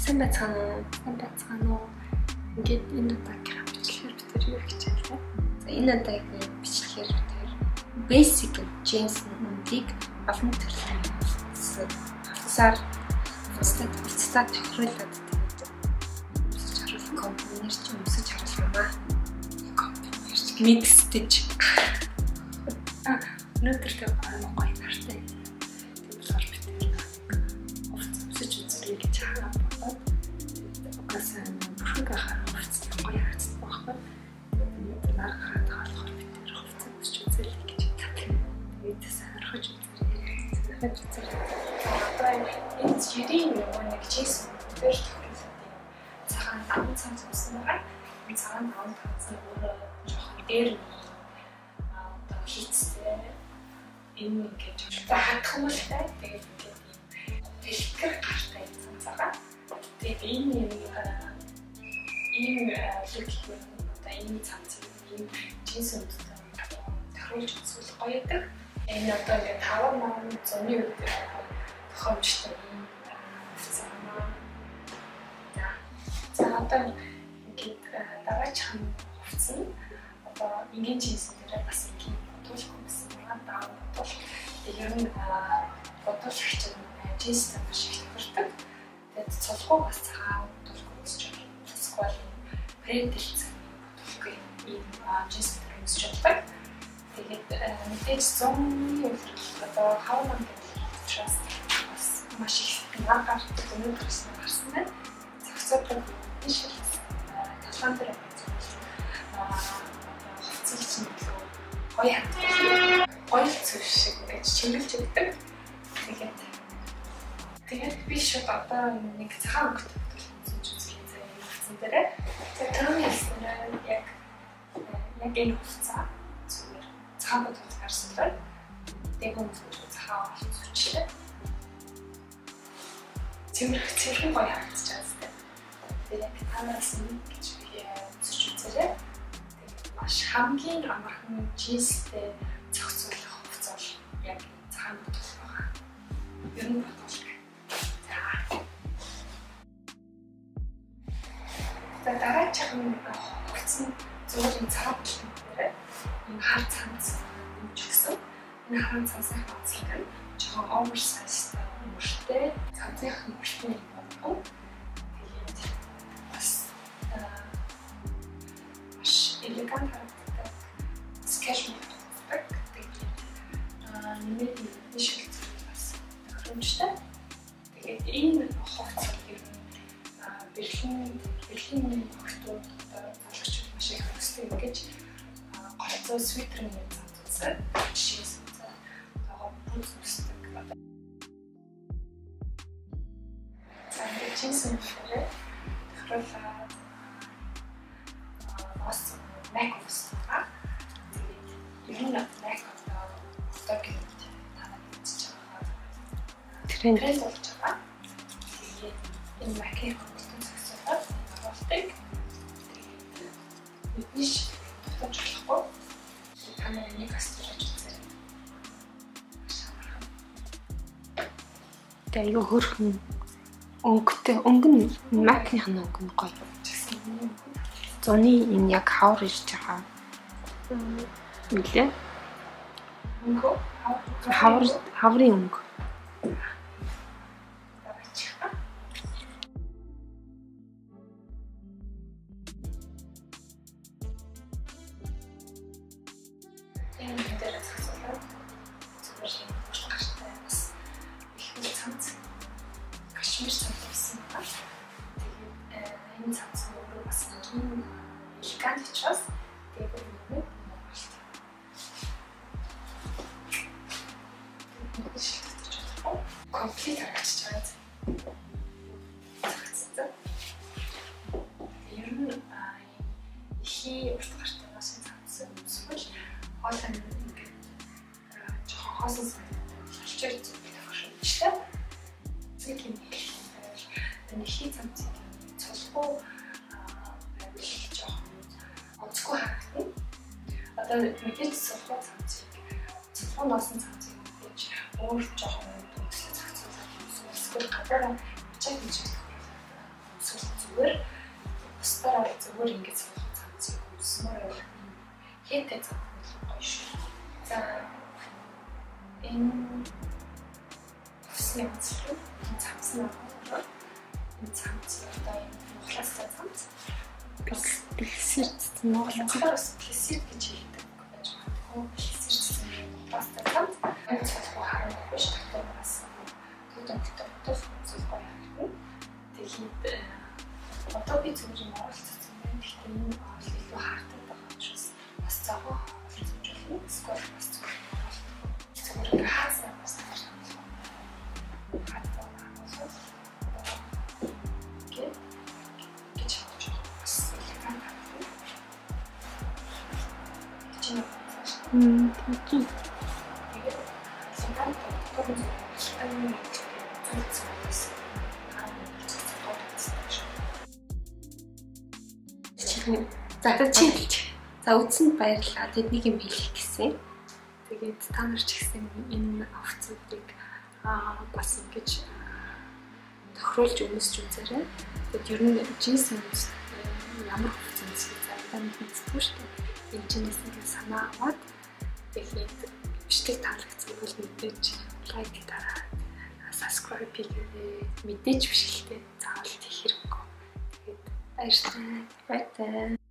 Сайн байцгаана уу? Ингээд энэ удаагийн бичлэгээр бид юу хичээлээ? За энэ удаагийн бичлэгээр бид basic jeans нүдийг олон төрлийн хавцаар бусдад тохируулаад өмсөж харуулах комбинерч өмсөж харуулнаа. Комбинерч mix stitch. Өнөөдөр тэг гоё нартай. Тэг болохоор бид өмсөж үзэрэй гэж хараад бодоод угаасаа бүрхэг харагдсан гоё харагдсан байхгүй. Тэгээд нар хараад болохоор бид хувцас өмсөж үзэрэй гэж бодсон. Тэгээд сонирхож үзэрэй. Одоо энэ жирийн нэг чийс дээр цагаан даван цанц өмсөн байгаа. Энэ цагаан даван цанц өөрөө жоохон дээр одоо хийцтэй энэ ингэж хатхамлтай тэгээд бэлтгэр гартай цанцаа. Тэгээд энэ лүгтэй одоо энэ цанцыг энэ джинс өмсөж тохируулж үзвэл гоё гэдэг. Энэ одоо ингээд 5 мөн зуны үед тохиомжтой юм байна. За одоо ингээд дараачих нь хувцсан. Одоо ингийн джинс дээр бас ингийн бодуулах юмсан байна. Даав бодуулах. Ер нь бодуулагч нь джинстэй маш их тохирдог. Тэгээд цолгоо бас цагаан бодуулах юмсч байна. Сквал брендэлцэн бодуулах юм джинс дээр юмсч байна. Тэгээд мэдээж 100-ны үйлрэл одоо хавнам гэдэг учраас бас маш их нагаар өнөөдрөөс нь гарсан байна. Зохицуулдаг биш талаан дээр хувцсыг чинь гоё хатдаг. Гоё зүйл шиг гэж чиглэж өгдөг. Тэгээд би шууд одоо нэг цагаан өнгөтэй үзэж үзлээ заяа дээрээ. Тэгээд тэрний яснаар яг энэ хувцас цагаан бодол гарсан байна. Тэгээд хүмүүс цагаан болж зүчлээ. Цэвэрхэн гоё харагдаж байгаа. Тэгээд танаас нэг гэж үзэж үзээрэй. Тэгээд маш хамгийн амархан джинстэй зохицуулах хувцас бол яг цагаан бодол байгаа. Ер нь бодол. За дараачих нь хувцас нь зөвхөн цагаан болон дээр энэ хар цанц юмч гэсэн. Энэ хар цанцын хавцлаг нь жоохон oversized мөртэй цанцын мөртэй юм байна. Тэгээд бас маш элегант харагддаг. Casual харагддаг. Тэгээд нэмээд шилж бас хөрөмжтэй. Тэгээд энэ хувцас ер нь бэрлийн хөлтүүд залгч маш их хүсдэг гэж голцоо свитерний цанцаас жишээс байгаа бүс үсдэг. За энэ джинс нэрээ тохируулаад бас Mac устгаа. Тэгээд ер нь Mac одоо гэнэт танаа бичиж байгаа. Тренд болж байгаа. Тэгээд энэ Mac-ийг болдог. Мэдээж тохиолдохгүй. Танай нэг асуулж үзээ. Тэгээ юу хөрхөн өнгөтэй өнгө нь Mac-ийн өнгө нь гоё. Зуны энэ яг хавар ирж байгаа. Үлээ. Өнгө хаврын өнгө. Кашмир цанц гэсэн байна. Тэгээд энэ цанц өөрөө бас нэг элегант учраас тэгээд нэг комплект харагдаж байгаа. Ер нь ихий урт гартай бас цанц өмсөж хоолой ингээд жоохон хоосон салчир тохиолдчихлаа. Зэг юм. Энэ хий цанцыг цолгоо байвал жоохон онцгүй харагдана. Одоо мэдээж цолгоо носон цанцыг мэдээж өөр жоохон зохицуулаад эсвэл гадаараа чаг хийж зүгээр бусдаараа зүгээр ингэж суулгах цаазыг өмсмөр хийдэг цаг гоё шүү. За энэ усны онцлог цамцсан аа. Энэ цамц одоо энэ мухластай цамц. Бэлсэрт Монголоос бэлсэрт гэж хэлдэг байж байгаа. Бэлсэрт мухластай цамц. Энэ цамцыг харахгүй ш татвараас төдөлтөд зүйл гоё. Тэгээд одоо би зүгээр юм оролцсон юм. Гэхдээ энэ илүү хаардаг байгаа учраас бас цагаан олзуулах эсвэл бас зүгээр хаасан бас тийм. За чи. За үдсэнд баярлалаа. Тэднийг юм хэлэх гэсэн. Тэгээд та нар ч гэсэн энэ овцуудыг бас ингэж тохируулж өмсч үзээрэй. Тэгээд ер нь джинс ямар овц өмсөх заримдаа мэддэг шүү дээ. Энэ джинс ингээ санаа аваад тэгээд бичлэг таалагдсан бол мэдээж лайк дараад subscribe хийгээрэй. Мэдээж биш л дээ. Заавал хийх хэрэггүй. Тэгээд баярлалаа. Баярлалаа.